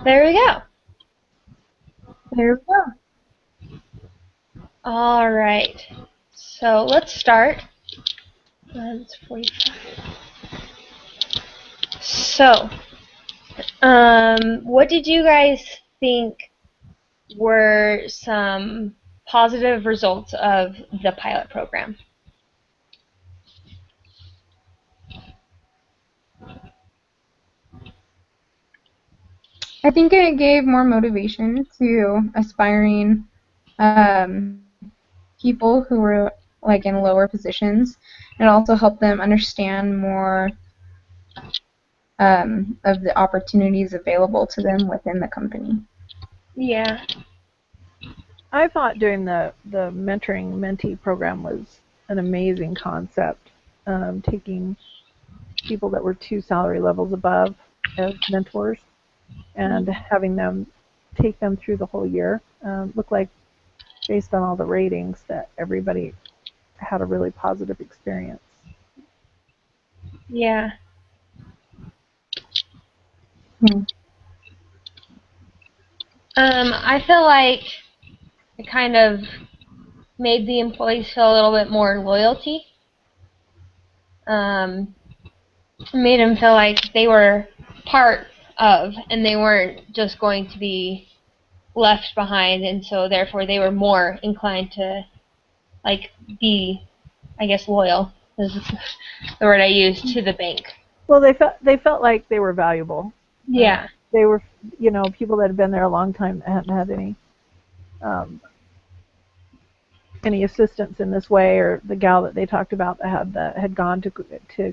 There we go. There we go. All right. So let's start. It's 45. So, what did you guys think were some positive results of the pilot program? I think it gave more motivation to aspiring um, people who were like in lower positions. It also helped them understand more of the opportunities available to them within the company. Yeah. I thought doing the mentoring mentee program was an amazing concept. Taking people that were 2 salary levels above as mentors and having them take them through the whole year. Looked like, based on all the ratings, that everybody had a really positive experience. Yeah. Hmm. I feel like it kind of made the employees feel a little bit more loyalty. Um, made them feel like they were part of, and they weren't just going to be left behind, and so therefore they were more inclined to like be, I guess, loyal is the word I use, to the bank. Well, they felt like they were valuable. Yeah. They were, people that had been there a long time that hadn't had um, any assistance in this way, or the gal that they talked about that had gone to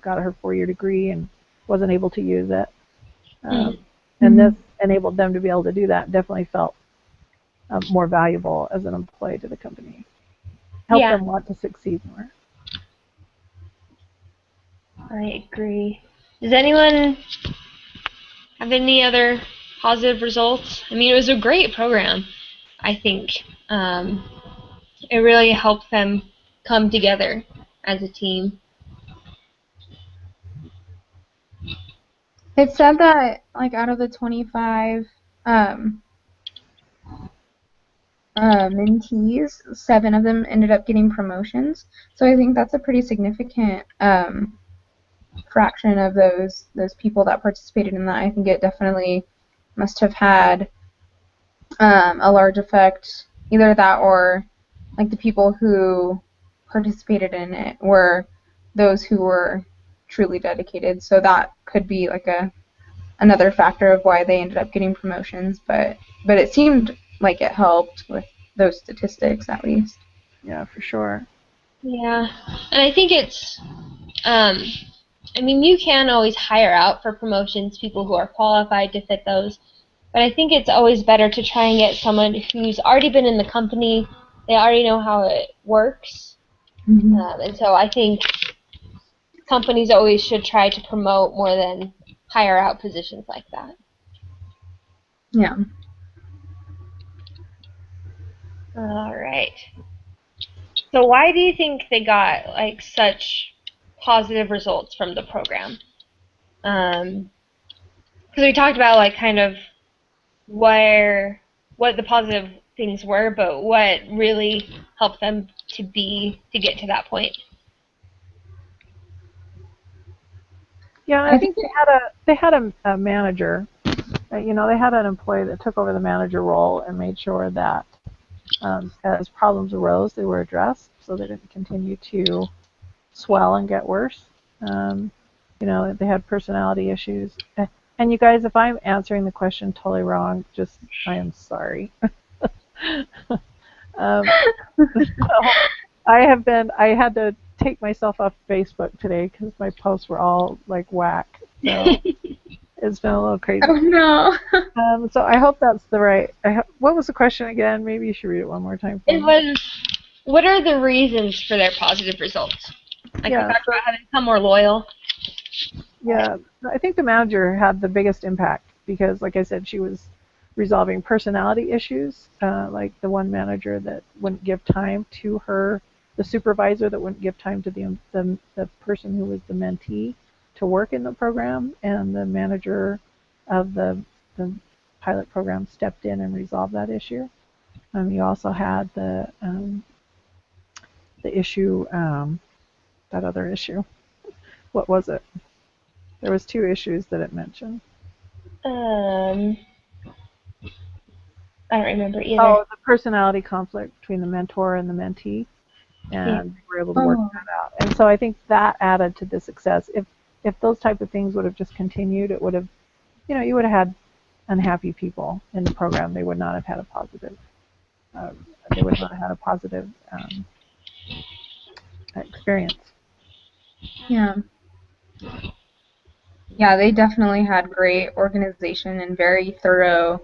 got her 4-year degree and wasn't able to use it, Mm-hmm. and this enabled them to be able to do that. Definitely felt more valuable as an employee to the company. Helped Yeah, them want to succeed more. I agree. Does anyone have any other positive results? I mean, it was a great program. I think it really helped them come together as a team. It said that like out of the 25 mentees, 7 of them ended up getting promotions. So I think that's a pretty significant fraction of those people that participated in that. I think it definitely must have had a large effect. Either that or like the people who participated in it were those who were truly dedicated. So that could be like another factor of why they ended up getting promotions. But it seemed like it helped with those statistics at least. Yeah, for sure. Yeah, and I think it's, I mean, you can always hire out for promotions people who are qualified to fit those, but I think it's always better to try and get someone who's already been in the company, they already know how it works, Mm-hmm. and so I think companies always should try to promote more than hire out positions like that. Yeah. All right. So why do you think they got like such positive results from the program? Because we talked about like kind of where what the positive things were, but what really helped them to get to that point. Yeah, and I I think think they had a manager. They had an employee that took over the manager role and made sure that as problems arose, they were addressed, so they didn't continue to swell and get worse. Um, they had personality issues. And you guys, if I'm answering the question totally wrong, just I am sorry. um, so I had to take myself off Facebook today because my posts were all like whack. So it's been a little crazy. oh no. So I hope that's the right. What was the question again? Maybe you should read it one more time for It me. was, what are the reasons for their positive results? Like we Yeah, talked so about how to become more loyal. yeah, I think the manager had the biggest impact because, like I said, she was resolving personality issues, like the one manager that wouldn't give time to her, the supervisor that wouldn't give time to the person who was the mentee to work in the program, and the manager of the pilot program stepped in and resolved that issue. You also had the issue, that other issue. What was it? There was 2 issues that it mentioned. I don't remember either. Oh, the personality conflict between the mentor and the mentee, and we were able to work that out. And so I think that added to the success. If those type of things would have just continued, it would have, you would have had unhappy people in the program. They would not have had a positive. They would not have had a positive experience. Yeah. Yeah, they definitely had great organization and very thorough,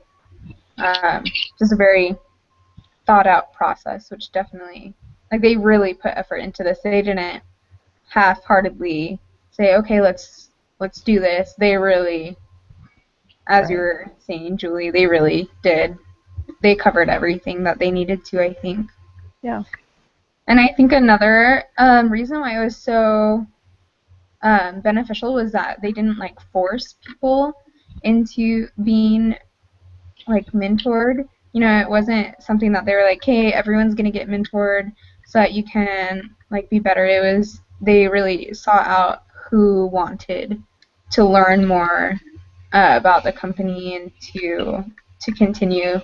just a very thought out process, which definitely, like, they really put effort into this. They didn't half-heartedly say, okay, let's do this. They really, as you were saying, Julie, they really did. They covered everything that they needed to, I think. Yeah. And I think another reason why it was so beneficial was that they didn't like force people into being like mentored. It wasn't something that they were like, hey, everyone's gonna get mentored so that you can like be better. It was, they really sought out who wanted to learn more about the company and to continue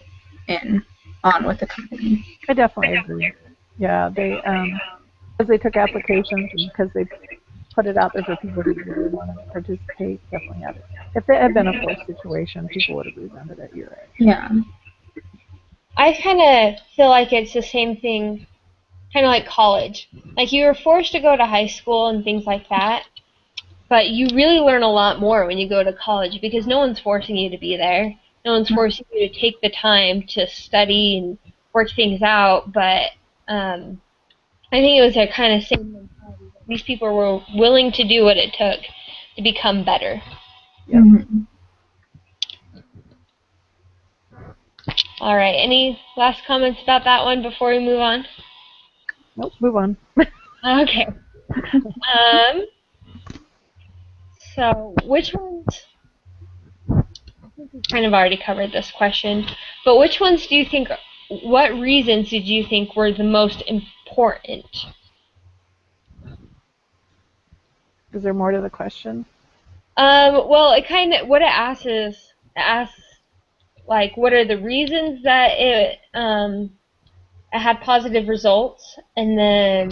on with the company. I definitely agree. Yeah, they because they took applications and because they put it out there for people who really wanted to participate, definitely had it. If it had been a forced situation, people would have resented it. You're right. Yeah. I kind of feel like it's the same thing, kind of like college. Like, you were forced to go to high school and things like that, but you really learn a lot more when you go to college because no one's forcing you to be there. No one's forcing you to take the time to study and work things out, but I think it was a kind of same mentality. These people were willing to do what it took to become better. Yep. Mm-hmm. All right. Any last comments about that one before we move on? Nope. Move on. Okay. So which ones? I think we kind of already covered this question, but which ones do you think? What reasons did you think were the most important? Is there more to the question? Well, it kind of, what it asks like, what are the reasons that it had positive results, and then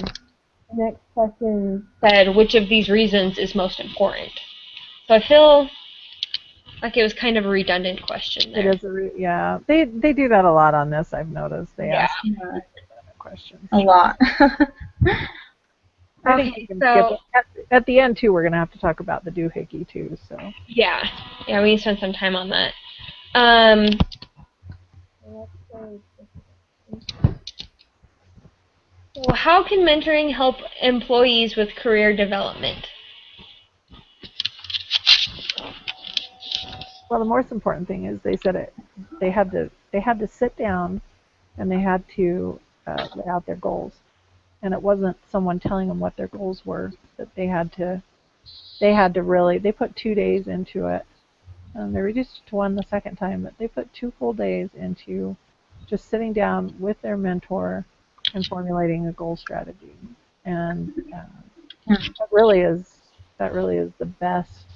the next question said which of these reasons is most important. So I feel like it was kind of a redundant question there. It is yeah. They do that a lot on this. I've noticed they ask questions. A lot. I think we can skip it. At the end too, we're gonna have to talk about the doohickey too. So yeah, we need to spend some time on that. Well, how can mentoring help employees with career development? Well, the most important thing is they said they had to sit down and they had to lay out their goals, and it wasn't someone telling them what their goals were. That they had to really, they put 2 days into it. They reduced it to 1 the second time, but they put 2 full days into just sitting down with their mentor and formulating a goal strategy. And that really is the best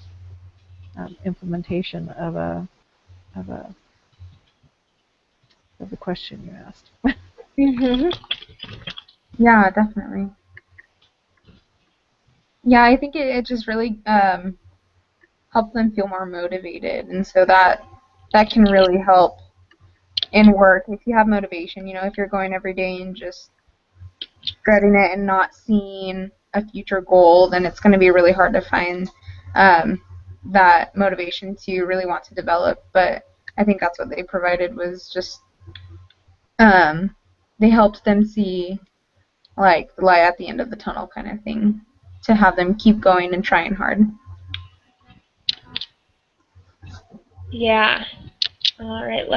implementation of the question you asked. Mm-hmm. Yeah, definitely. Yeah, I think it just really helps them feel more motivated, and so that can really help in work. If you have motivation, if you're going every day and just dreading it and not seeing a future goal, then it's going to be really hard to find that motivation to really want to develop. But I think that's what they provided, was just they helped them see like the light at the end of the tunnel kind of thing, to have them keep going and trying hard. Yeah. All right,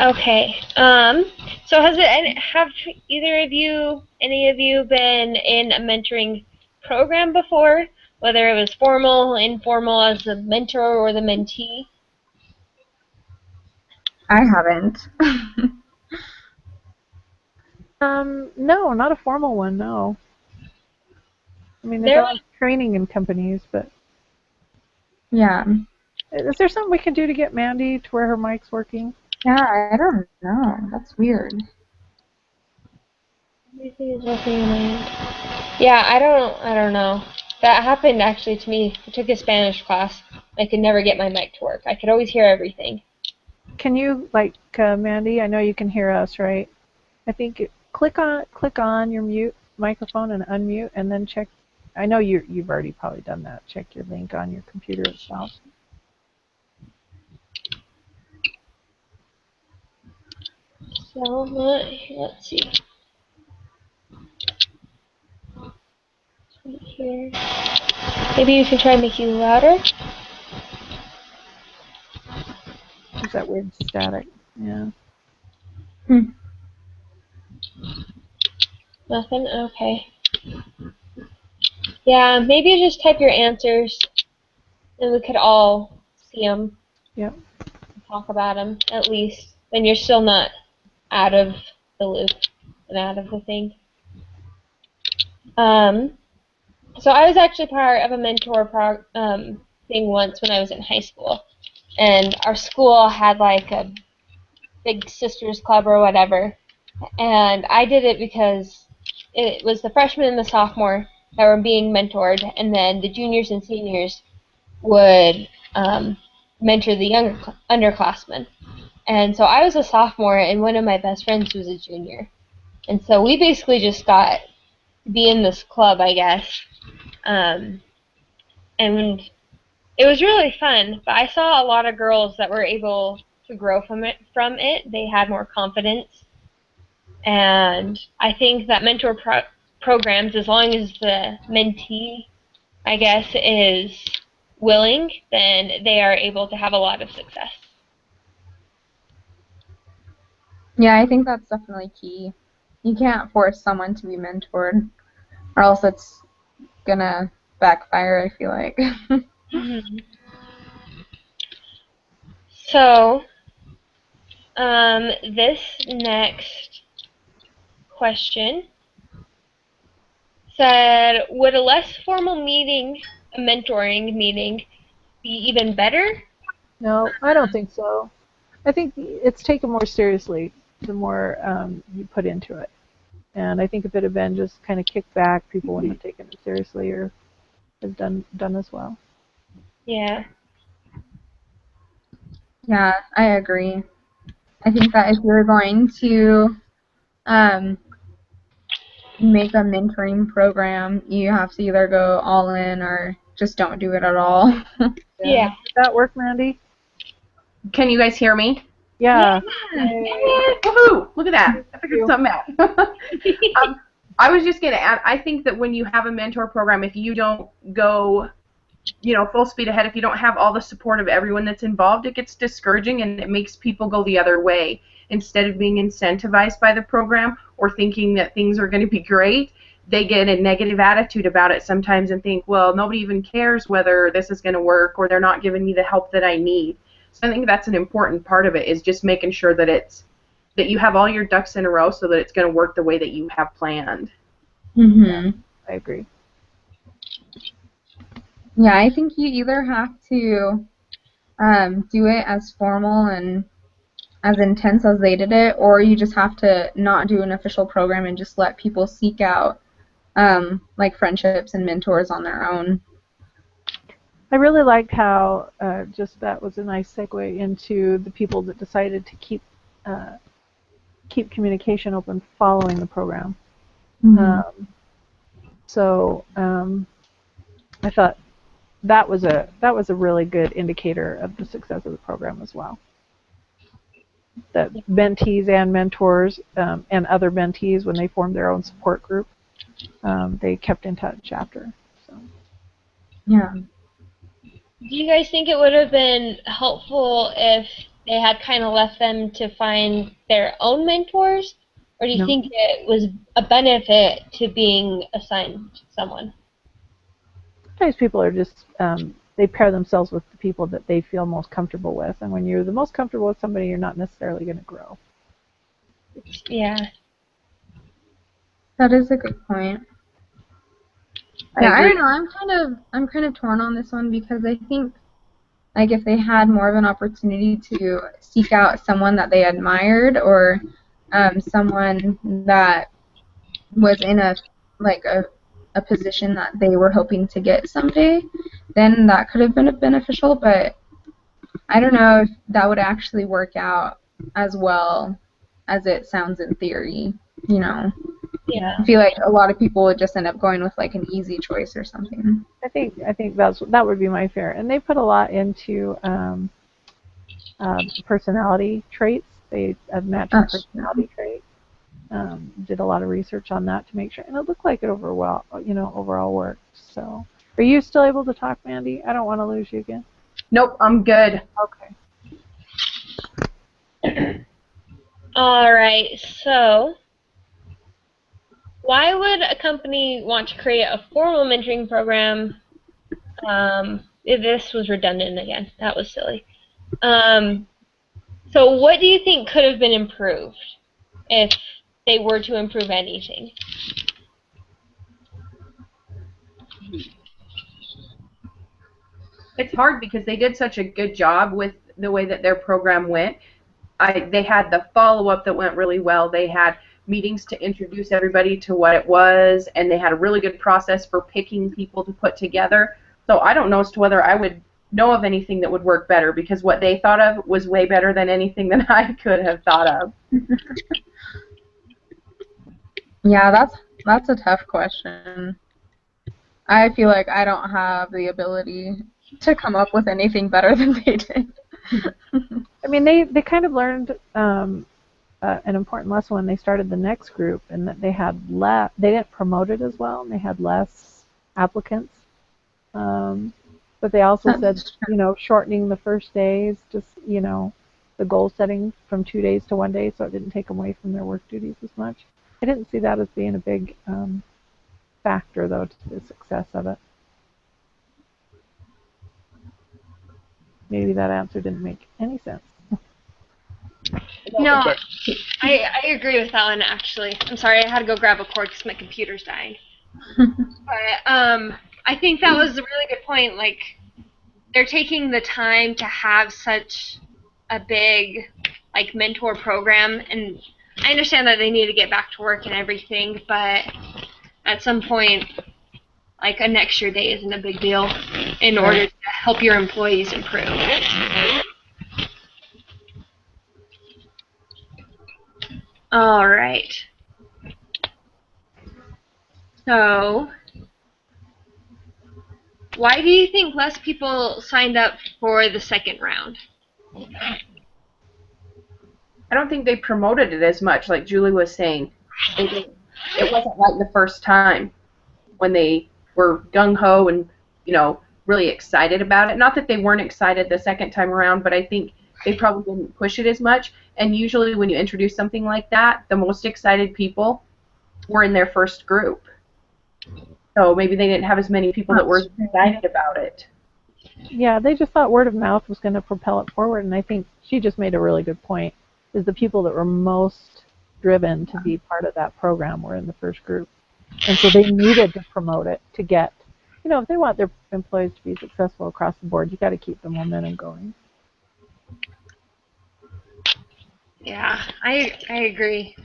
Okay. So have any of you been in a mentoring program before, whether it was formal, informal, as the mentor or the mentee? I haven't. No, not a formal one, no. I mean, there's There always training in companies, but Yeah. is there something we can do to get Mandy to where her mic's working? Yeah, I don't know. That's weird. Everything is working in my end. Yeah, I don't know. That happened actually to me. I took a Spanish class. I could never get my mic to work. I could always hear everything. Can you, like, Mandy, I know you can hear us, right? I think click on your mute microphone and unmute, and then check. I know you've already probably done that. Check your link on your computer itself. So let's see. Right here. Maybe you can try making it louder. Is that weird static? Yeah. Nothing? Okay. Yeah, maybe just type your answers, and we could all see them. Yep. Talk about them, at least. Then you're still not out of the loop and out of the thing. So I was actually part of a mentor thing once when I was in high school. And our school had like a big sisters club or whatever. And I did it because it was the freshmen and the sophomore that were being mentored, and then the juniors and seniors would mentor the younger underclassmen. And so I was a sophomore, and one of my best friends was a junior. And so we basically just got to be in this club, I guess. And it was really fun, but I saw a lot of girls that were able to grow from it. They had more confidence. And I think that mentor programs, as long as the mentee, I guess, is willing, then they are able to have a lot of success. Yeah, I think that's definitely key. You can't force someone to be mentored, or else it's gonna backfire, I feel like. Mm-hmm. So, this next question said, would a less formal meeting, a mentoring meeting, be even better? No, I don't think so. I think it's taken more seriously the more you put into it. And I think if it had been just kind of kicked back, people wouldn't have taken it seriously or have done as well. Yeah. Yeah, I agree. I think that if you're going to make a mentoring program, you have to either go all in or just don't do it at all. Yeah. Did that work, Mandy? Can you guys hear me? Yeah. Woohoo! Look at that. I figured something out. I was just going to add, I think that when you have a mentor program, if you don't go, full speed ahead, if you don't have all the support of everyone that's involved, it gets discouraging and it makes people go the other way. Instead of being incentivized by the program or thinking that things are going to be great, they get a negative attitude about it sometimes and think, well, nobody even cares whether this is going to work or they're not giving me the help that I need. So I think that's an important part of it, is just making sure that that you have all your ducks in a row so that it's going to work the way that you have planned. Mm-hmm. I agree. Yeah, I think you either have to do it as formal and as intense as they did it, or you just have to not do an official program and just let people seek out like friendships and mentors on their own. I really liked how just that was a nice segue into the people that decided to keep communication open following the program. Mm-hmm. I thought that was a really good indicator of the success of the program as well. That mentees and mentors and other mentees, when they formed their own support group, they kept in touch after. So. Yeah. Do you guys think it would have been helpful if they had kind of left them to find their own mentors? Or do you think it was a benefit to being assigned someone? sometimes people are just they pair themselves with the people that they feel most comfortable with, and when you're the most comfortable with somebody, you're not necessarily going to grow. Yeah. That is a good point. I Yeah, I agree. don't know. I'm kind of torn on this one because I think like if they had more of an opportunity to seek out someone that they admired or someone that was in a like a position that they were hoping to get someday, then that could have been beneficial. But I don't know if that would actually work out as well as it sounds in theory. You know, Yeah. I feel like a lot of people would just end up going with like an easy choice or something. I think that would be my fear, and they put a lot into personality traits. They matching Oh, personality traits. Did a lot of research on that to make sure, and it looked like it overall worked. So, are you still able to talk, Mandy? I don't want to lose you again. Nope, I'm good. Okay. All right. So, why would a company want to create a formal mentoring program? This was redundant again. That was silly. So, what do you think could have been improved if they were to improve anything? It's hard because they did such a good job with the way that their program went. They had the follow-up that went really well. They had meetings to introduce everybody to what it was, and they had a really good process for picking people to put together. So I don't know as to whether I would know of anything that would work better because what they thought of was way better than anything that I could have thought of. yeah, that's a tough question. I feel like I don't have the ability to come up with anything better than they did. I mean, they kind of learned an important lesson when they started the next group, and that they didn't promote it as well, and they had less applicants. But they also said, shortening the first days, just the goal setting from 2 days to 1 day, so it didn't take them away from their work duties as much. I didn't see that as being a big factor, though, to the success of it. Maybe that answer didn't make any sense. No, I agree with that one, actually. I'm sorry, I had to go grab a cord because my computer's dying. But I think that was a really good point. Like, they're taking the time to have such a big, like, mentor program, and I understand that they need to get back to work and everything, but at some point, like, an extra day isn't a big deal in order to help your employees improve. All right. So, why do you think less people signed up for the second round? I don't think they promoted it as much, like Julie was saying. It wasn't like the first time when they were gung-ho and, really excited about it. Not that they weren't excited the second time around, but I think they probably didn't push it as much. And usually when you introduce something like that, the most excited people were in their first group. So maybe they didn't have as many people that were excited about it. Yeah, they just thought word of mouth was going to propel it forward, and I think she just made a really good point, is the people that were most driven to be part of that program were in the first group. And so they needed to promote it to get, if they want their employees to be successful across the board, you got to keep the momentum going. Yeah, I agree.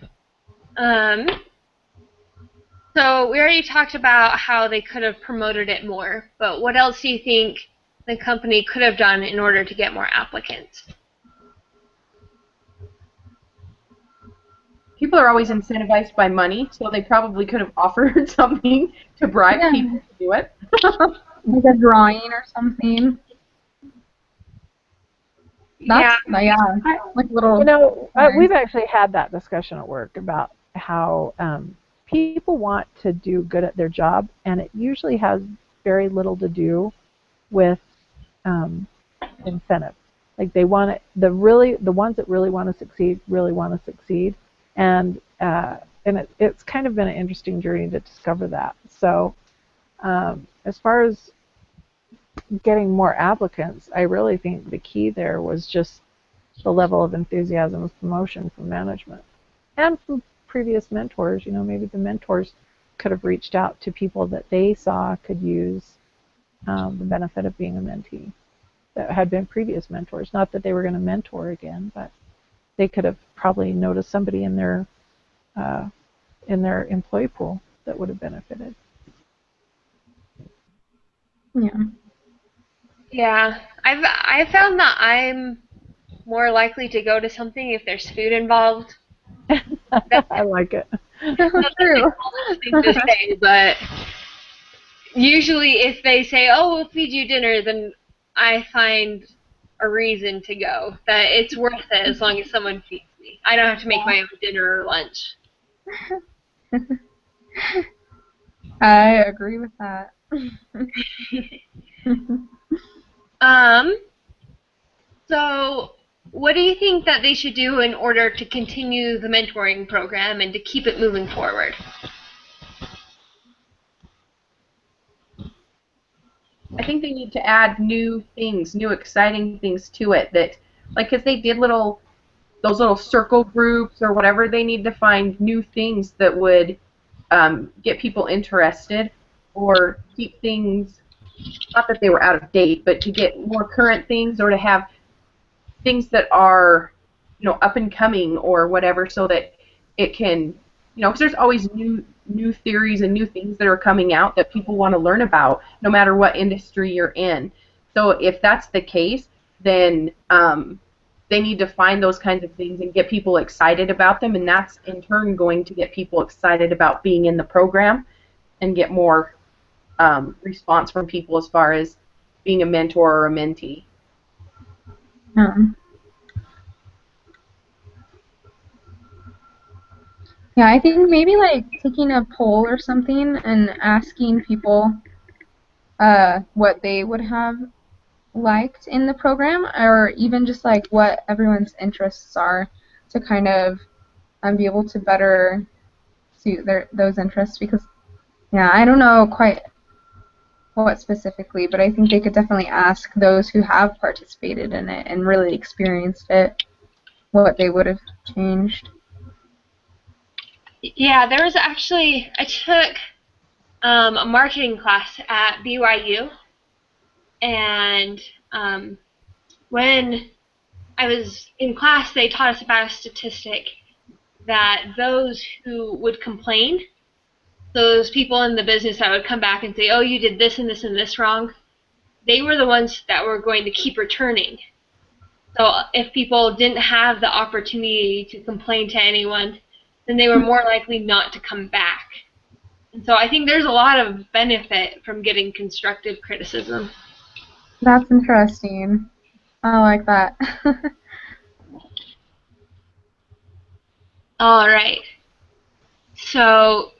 So we already talked about how they could have promoted it more, but what else do you think the company could have done in order to get more applicants? People are always incentivized by money, so they probably could have offered something to bribe people to do it. Like a drawing or something. Yeah, like little. We've actually had that discussion at work about how people want to do good at their job, and it usually has very little to do with incentive. Like they want it, the ones that really want to succeed really want to succeed, and it's kind of been an interesting journey to discover that. So as far as getting more applicants, I really think the key there was just the level of enthusiasm of promotion from management and from previous mentors. You know, maybe the mentors could have reached out to people that they saw could use the benefit of being a mentee that had been previous mentors. Not that they were going to mentor again, but they could have probably noticed somebody in their employee pool that would have benefited. Yeah. Yeah, I've found that I'm more likely to go to something if there's food involved. I like it. True. Thing to say, but usually if they say, "Oh, we'll feed you dinner," then I find a reason to go. That it's worth it as long as someone feeds me. I don't have to make my own dinner or lunch. I agree with that. So what do you think that they should do in order to continue the mentoring program and to keep it moving forward? I think they need to add new things, new exciting things to it. That, like, because they did those little circle groups or whatever, they need to find new things that would get people interested or keep things, not that they were out of date, but to get more current things or to have things that are, up and coming or whatever, so that it can, because there's always new theories and new things that are coming out that people want to learn about, no matter what industry you're in. So if that's the case, then they need to find those kinds of things and get people excited about them, and that's in turn going to get people excited about being in the program and get more response from people as far as being a mentor or a mentee. Yeah, I think maybe like taking a poll or something and asking people what they would have liked in the program, or even just like what everyone's interests are, to kind of be able to better suit those interests. Because, yeah, I don't know quite what specifically, but I think they could definitely ask those who have participated in it and really experienced it what they would have changed. Yeah, there was actually, I took a marketing class at BYU, and when I was in class, they taught us about a statistic that those who would complain, those people in the business that would come back and say, "Oh, you did this and this and this wrong," they were the ones that were going to keep returning. So if people didn't have the opportunity to complain to anyone, then they were more likely not to come back. And so I think there's a lot of benefit from getting constructive criticism. That's interesting. I like that. All right. So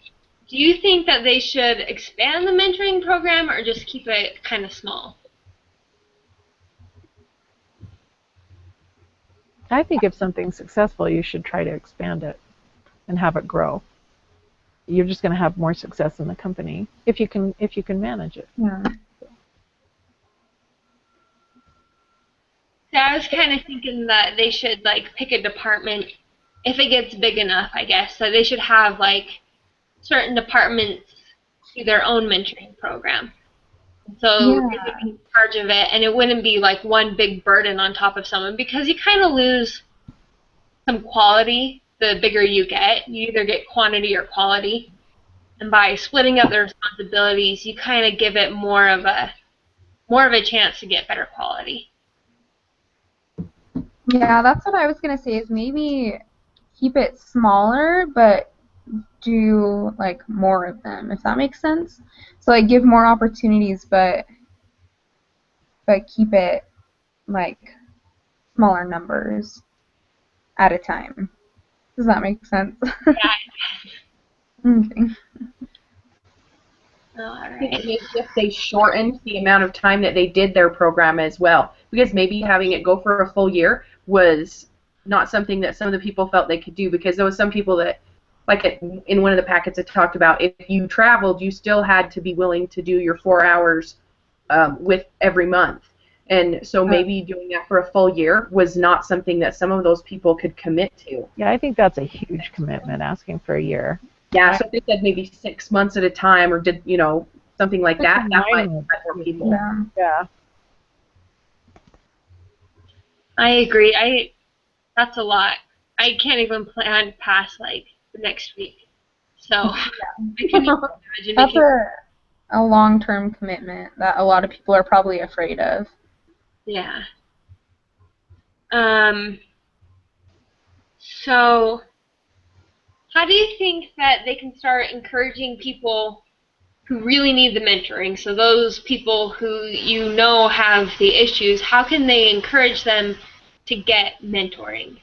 do you think that they should expand the mentoring program or just keep it kind of small? I think if something's successful, you should try to expand it and have it grow. You're just going to have more success in the company if you can manage it. Yeah. So I was kind of thinking that they should like pick a department if it gets big enough, I guess. So they should have like certain departments do their own mentoring program. So they would be in charge of it, and it wouldn't be like one big burden on top of someone, because you kind of lose some quality the bigger you get. You either get quantity or quality. And by splitting up the responsibilities, you kind of give it more of a chance to get better quality. Yeah, that's what I was going to say, is maybe keep it smaller, but do like more of them, if that makes sense. So like give more opportunities, but keep it like smaller numbers at a time. Does that make sense? Yeah. Okay. All I think right. maybe if they shortened the amount of time that they did their program as well, because maybe having it go for a full year was not something that some of the people felt they could do, because there was some people that, like in one of the packets it talked about, if you traveled, you still had to be willing to do your 4 hours with every month. And so maybe doing that for a full year was not something that some of those people could commit to. Yeah, I think that's a huge commitment, asking for a year. Yeah, so if they said maybe 6 months at a time or did, something like that, that might Nine get more people. Yeah. Yeah. I agree. That's a lot. I can't even plan past like the next week. So I can even imagine That's making, a long-term commitment that a lot of people are probably afraid of. yeah. So how do you think that they can start encouraging people who really need the mentoring? So those people who you know have the issues, how can they encourage them to get mentoring?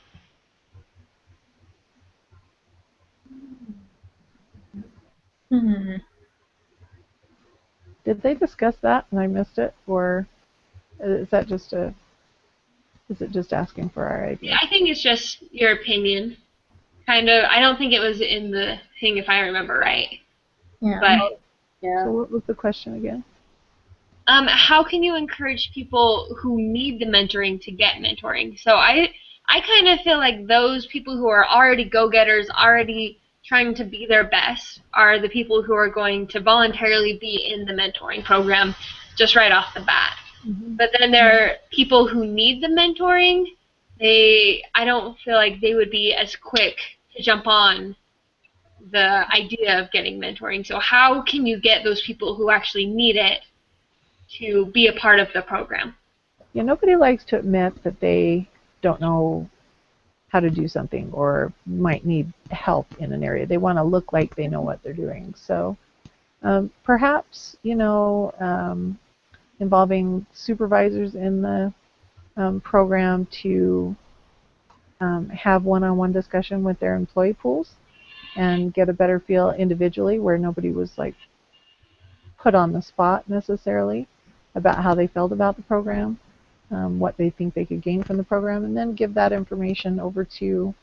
Hmm. Did they discuss that and I missed it, or is that just is it just asking for our idea? I think it's just your opinion. Kind of. I don't think it was in the thing if I remember right. Yeah. But So what was the question again? how can you encourage people who need the mentoring to get mentoring? So I kind of feel like those people who are already go-getters, already trying to be their best, are the people who are going to voluntarily be in the mentoring program just right off the bat. But then there are people who need the mentoring. I don't feel like they would be as quick to jump on the idea of getting mentoring. So how can you get those people who actually need it to be a part of the program? Yeah, nobody likes to admit that they don't know how to do something or might need help in an area. They want to look like they know what they're doing. So perhaps, involving supervisors in the program to have one-on-one discussion with their employee pools and get a better feel individually, where nobody was like put on the spot necessarily about how they felt about the program, what they think they could gain from the program, and then give that information over to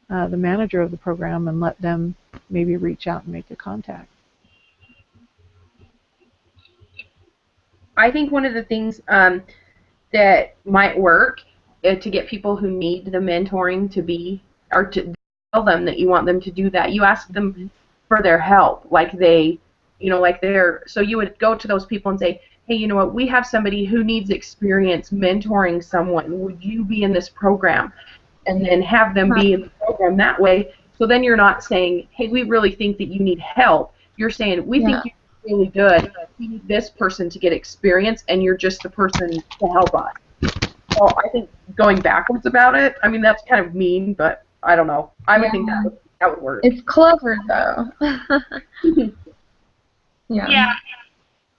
the manager of the program and let them maybe reach out and make a contact. I think one of the things that might work to get people who need the mentoring to be, or to tell them that you want them to do that, you ask them for their help, like so you would go to those people and say, hey, you know what, we have somebody who needs experience mentoring someone. Would you be in this program? And then have them be in the program that way. So then you're not saying, hey, we really think that you need help. You're saying, we think you're really good. We need this person to get experience, and you're just the person to help us. So I think going backwards about it, I mean, that's kind of mean, but I don't know. I would think that would work. It's clever, though. Yeah.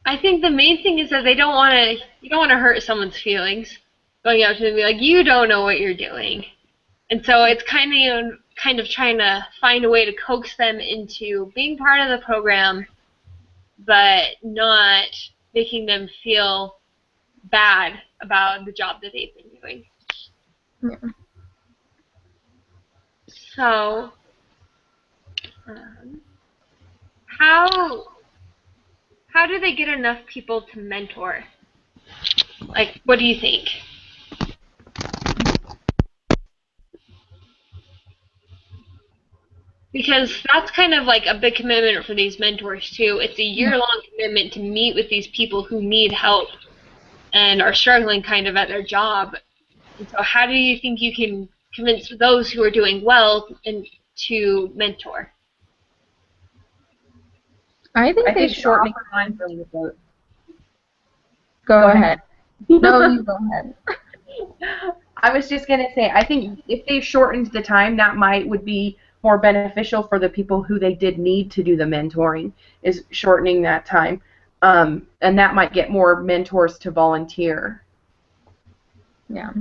I think the main thing is that you don't want to hurt someone's feelings. Going up to them and be like, you don't know what you're doing. And so it's kind of trying to find a way to coax them into being part of the program, but not making them feel bad about the job that they've been doing. Yeah. So, how do they get enough people to mentor? Like, what do you think? Because that's kind of like a big commitment for these mentors too. It's a year-long commitment to meet with these people who need help and are struggling kind of at their job. And so how do you think you can convince those who are doing well and to mentor? I think they should should shorten offer time for the. Go ahead. No, you go ahead. I was just going to say, I think if they shortened the time, that would be more beneficial for the people who they did need to do the mentoring, is shortening that time. And that might get more mentors to volunteer. Yeah.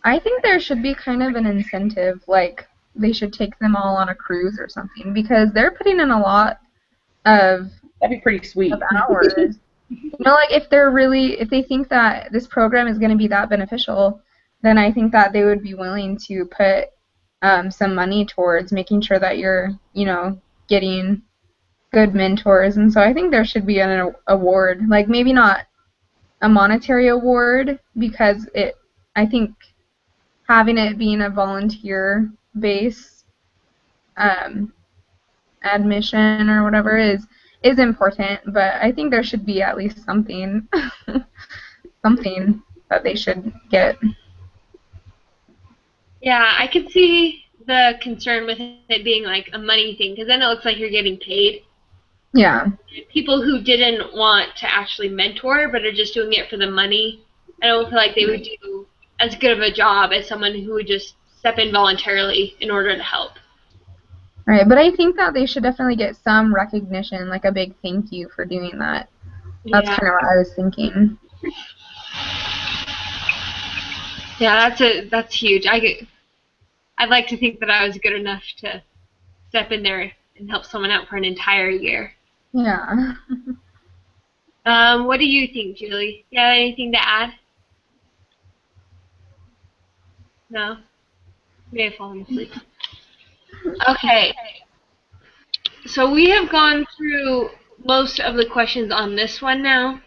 I think there should be kind of an incentive, like they should take them all on a cruise or something, because they're putting in a lot of That'd be pretty sweet. hours. Like if they think that this program is going to be that beneficial, then I think that they would be willing to put some money towards making sure that you're, getting good mentors, and so I think there should be an award, like maybe not a monetary award, because I think having it being a volunteer base admission or whatever is important, but I think there should be at least something something that they should get. Yeah, I could see the concern with it being like a money thing, because then it looks like you're getting paid. Yeah. People who didn't want to actually mentor but are just doing it for the money, I don't feel like they would do as good of a job as someone who would just step in voluntarily in order to help. Right, but I think that they should definitely get some recognition, like a big thank you for doing that. That's kind of what I was thinking. Yeah, that's huge. I'd like to think that I was good enough to step in there and help someone out for an entire year. Yeah. What do you think, Julie? You have anything to add? No? You may have fallen asleep. Okay. So we have gone through most of the questions on this one now.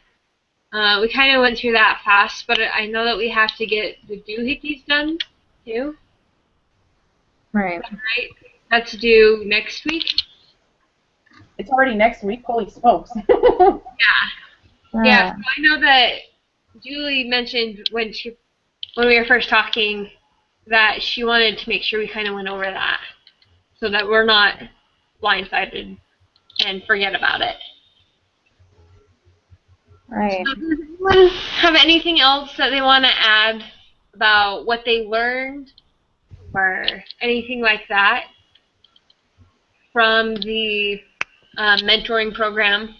We kind of went through that fast, but I know that we have to get the doohickeys done, too. Right. Right? That's due next week. It's already next week. Holy smokes. Yeah. So I know that Julie mentioned when we were first talking that she wanted to make sure we kind of went over that so that we're not blindsided and forget about it. Right. So does anyone have anything else that they want to add about what they learned or anything like that from the mentoring program?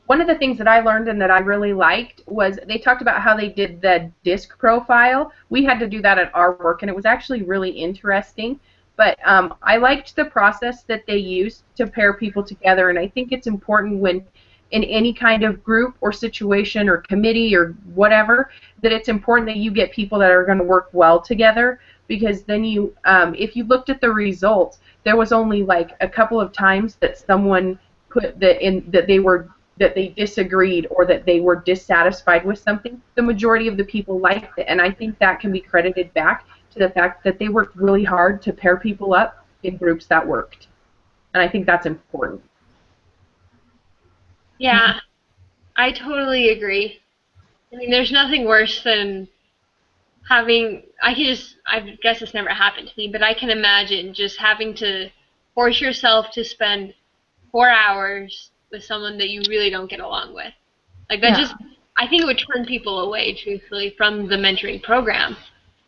One of the things that I learned and that I really liked was they talked about how they did the disc profile. We had to do that at our work, and it was actually really interesting. But I liked the process that they used to pair people together, and I think it's important when in any kind of group or situation or committee or whatever, that it's important that you get people that are going to work well together, because then you, if you looked at the results, there was only like a couple of times that someone put that they disagreed or that they were dissatisfied with something. The majority of the people liked it, and I think that can be credited back to the fact that they worked really hard to pair people up in groups that worked. And I think that's important. Yeah, I totally agree. I mean, there's nothing worse than having, I guess it's never happened to me, but I can imagine just having to force yourself to spend 4 hours with someone that you really don't get along with. Like that I think it would turn people away, truthfully, from the mentoring program.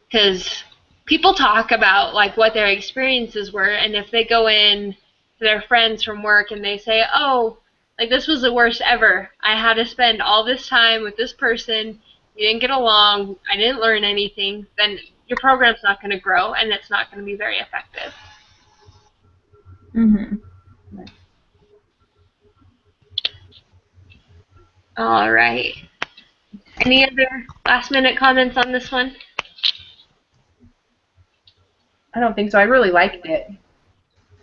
Because people talk about like what their experiences were, and if they go in to their friends from work and they say, oh, like this was the worst ever. I had to spend all this time with this person. You didn't get along. I didn't learn anything. Then your program's not going to grow, and it's not going to be very effective. Mhm. All right. Any other last-minute comments on this one? I don't think so. I really liked it.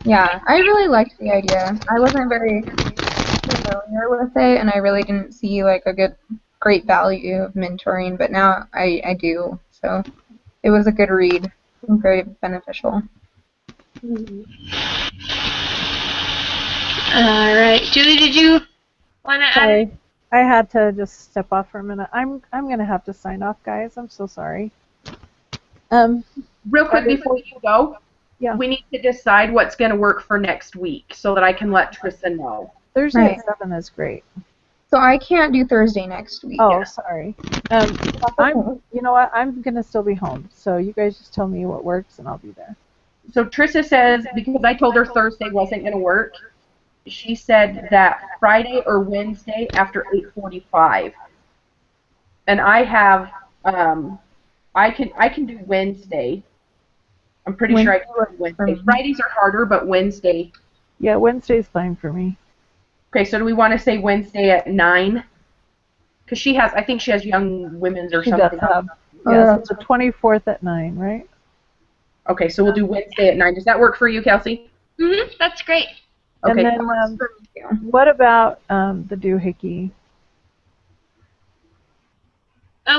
Yeah, I really liked the idea. I wasn't very familiar with it, and I really didn't see like a great value of mentoring, but now I do. So it was a good read, very beneficial. All right, Julie, did you want to add? Sorry, I had to just step off for a minute. I'm gonna have to sign off, guys. I'm so sorry. Real quick before you go, yeah, we need to decide what's going to work for next week so that I can let Trissa know. Thursday at 7 is great. So I can't do Thursday next week. Oh, sorry. You know what? I'm gonna still be home, so you guys just tell me what works, and I'll be there. So Trissa says, because I told her Thursday wasn't going to work, she said that Friday or Wednesday after 8:45. And I have, I can do Wednesday. I'm pretty sure I can do Wednesday. Fridays are harder, but Wednesday. Yeah, Wednesday's fine for me. Okay, so do we want to say Wednesday at 9? Because I think she has young women's or something. She does have. Yeah, so the 24th at 9, right? Okay, so we'll do Wednesday at 9. Does that work for you, Kelsey? Mm-hmm, that's great. Okay. And then Thank you. what about the doohickey?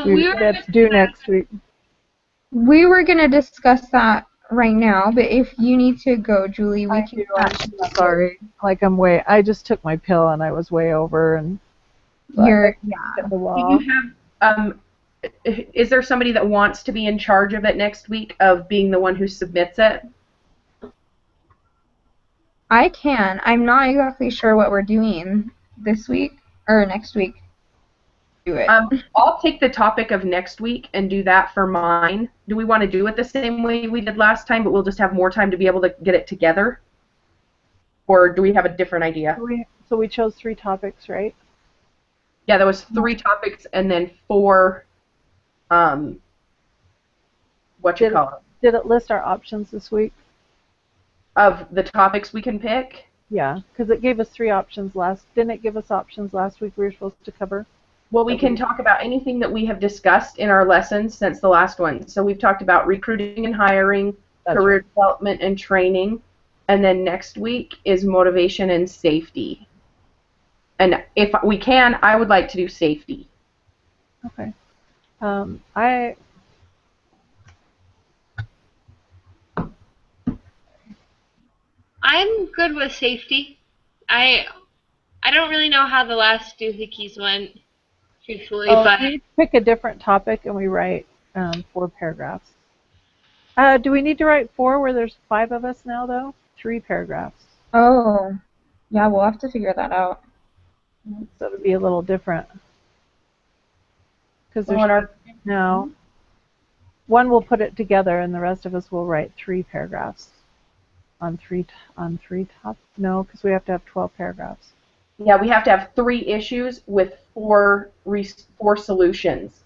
We were That's due next week. We were gonna discuss that right now, but if you need to go, Julie, we can. I'm so sorry. Like I just took my pill and I was way over and You're hit the Do wall. you have is there somebody that wants to be in charge of it next week of being the one who submits it? I can. I'm not exactly sure what we're doing this week or next week. Do it. I'll take the topic of next week and do that for mine. Do we want to do it the same way we did last time, but we'll just have more time to be able to get it together? Or do we have a different idea? So we chose 3 topics, right? Yeah, there was 3 topics and then 4, what you call it? Did it list our options this week? Of the topics we can pick? Yeah, because it gave us 3 options didn't it give us options last week we were supposed to cover? Well, we can talk about anything that we have discussed in our lessons since the last one. So we've talked about recruiting and hiring, career development and training, and then next week is motivation and safety. And if we can, I would like to do safety. Okay. I'm good with safety. I don't really know how the last doohickeys went, truthfully, but we pick a different topic and we write 4 paragraphs. Do we need to write 4 where there's 5 of us now, though? 3 paragraphs. Oh, yeah, we'll have to figure that out. So it'll be a little different. Because no. One will put it together, and the rest of us will write 3 paragraphs on 3 top. No, because we have to have 12 paragraphs. Yeah, we have to have 3 issues with 4 solutions.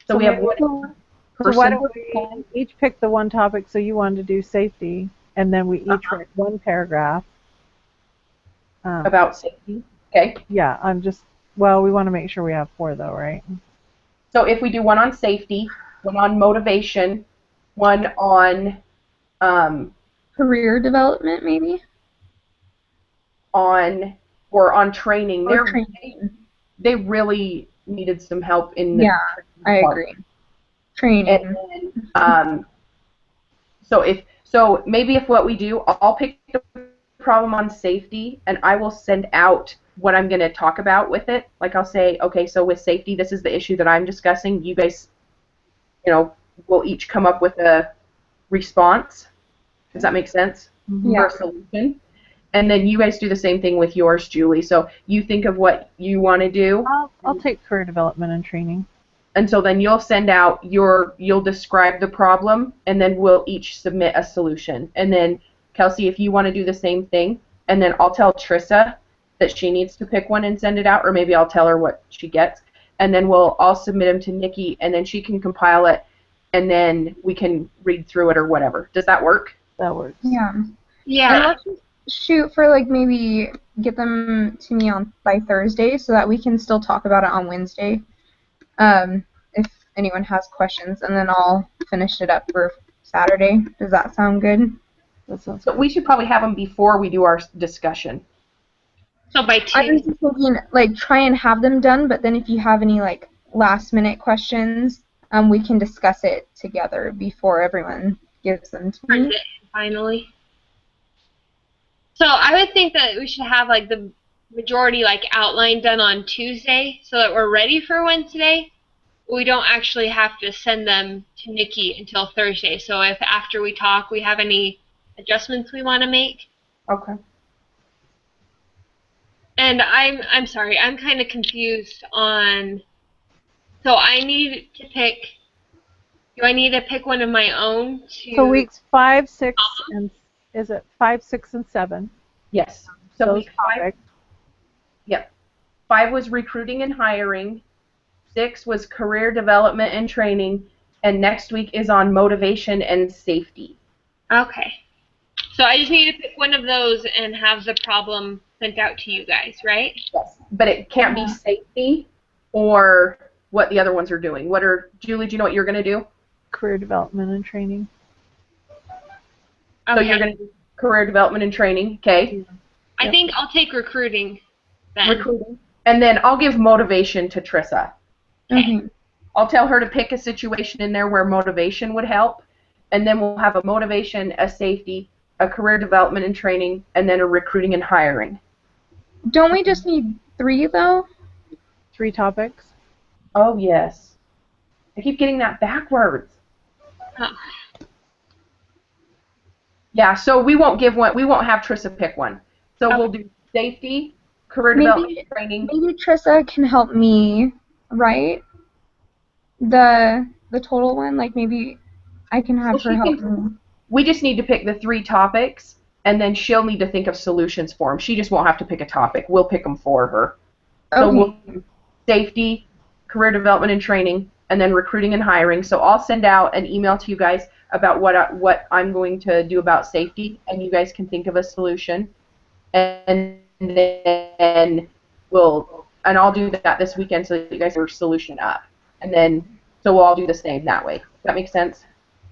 So we have one person. So why don't we each pick the one topic? So you wanted to do safety, and then we each write 1 paragraph about safety. Okay. Yeah, we want to make sure we have 4 though, right? So if we do 1 on safety, 1 on motivation, 1 on Career development, maybe? On training. They really needed some help in the I agree. Training. And then, so maybe if what we do, I'll pick the problem on safety, and I will send out what I'm going to talk about with it. Like I'll say, okay, so with safety, this is the issue that I'm discussing. You guys, will each come up with a response. Does that make sense? Yeah. Or a solution. And then you guys do the same thing with yours, Julie. So you think of what you want to do. I'll take career development and training. And so then you'll send out you'll describe the problem, and then we'll each submit a solution. And then, Kelsey, if you want to do the same thing, and then I'll tell Trissa that she needs to pick one and send it out, or maybe I'll tell her what she gets. And then we'll all submit them to Nikki, and then she can compile it, and then we can read through it or whatever. Does that work? That works. Yeah. yeah. And let's just shoot for maybe get them to me by Thursday so that we can still talk about it on Wednesday. If anyone has questions, and then I'll finish it up for Saturday. Does that sound good? That sounds So we should probably have them before we do our discussion. So by I was Tuesday. just thinking, try and have them done, but then if you have any, last-minute questions, we can discuss it together before everyone gives them to me. Finally. So I would think that we should have the majority outline done on Tuesday so that we're ready for Wednesday. We don't actually have to send them to Nikki until Thursday. So if after we talk we have any adjustments we want to make. Okay. And I'm sorry, I'm kind of confused on. So I need to pick. Do I need to pick one of my own? So weeks 5, 6, and is it 5, 6, and 7? Yes. So Those week 5. topics. Yep. 5 was recruiting and hiring. 6 was career development and training, and next week is on motivation and safety. Okay. So I just need to pick one of those and have the problem sent out to you guys, right? Yes. But it can't be safety or what the other ones are doing. Julie, do you know what you're going to do? Career development and training. So you're going to do career development and training, okay? I think I'll take recruiting then. Recruiting. And then I'll give motivation to Trissa. Okay. I'll tell her to pick a situation in there where motivation would help, and then we'll have a motivation, a safety, a career development and training, and then a recruiting and hiring. Don't we just need 3 though? 3 topics. Oh, yes. I keep getting that backwards. Oh. Yeah, so we won't have Trissa pick one. So Okay. we'll do safety, career Maybe- development and training. Maybe Trissa can help me write the total one. Like maybe I can have Well, her she help can- me. We just need to pick the 3 topics, and then she'll need to think of solutions for them. She just won't have to pick a topic. We'll pick them for her. So Okay. we'll do safety, career development and training, and then recruiting and hiring. So I'll send out an email to you guys about what I'm going to do about safety, and you guys can think of a solution. And then I'll do that this weekend so that you guys are solution up. And then so we'll all do the same that way. Does that make sense?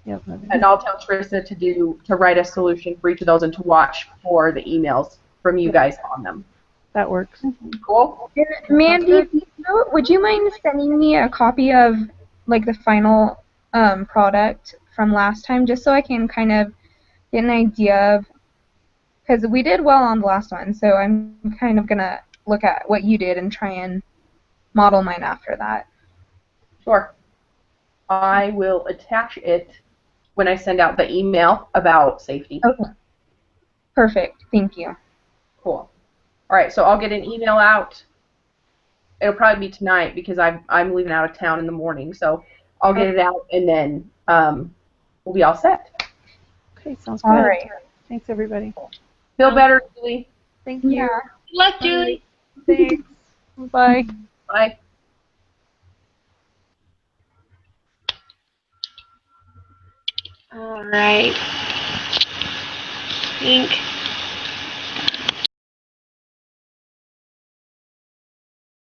Yep. And I'll tell Trissa to write a solution for each of those and to watch for the emails from you guys on them. That works. Cool? Mandy, would you mind sending me a copy of like the final product from last time, just so I can kind of get an idea of, because we did well on the last one, so I'm kind of gonna look at what you did and try and model mine after that. Sure. I will attach it when I send out the email about safety. Okay. Perfect. Thank you. Cool. All right, so I'll get an email out. It'll probably be tonight because I'm leaving out of town in the morning, so I'll get it out and then we'll be all set. Okay, sounds good. All right. Thanks, everybody. Feel better, Julie? Thank you. Yeah. Good luck, Julie. Thanks. Bye. Bye. All right. I think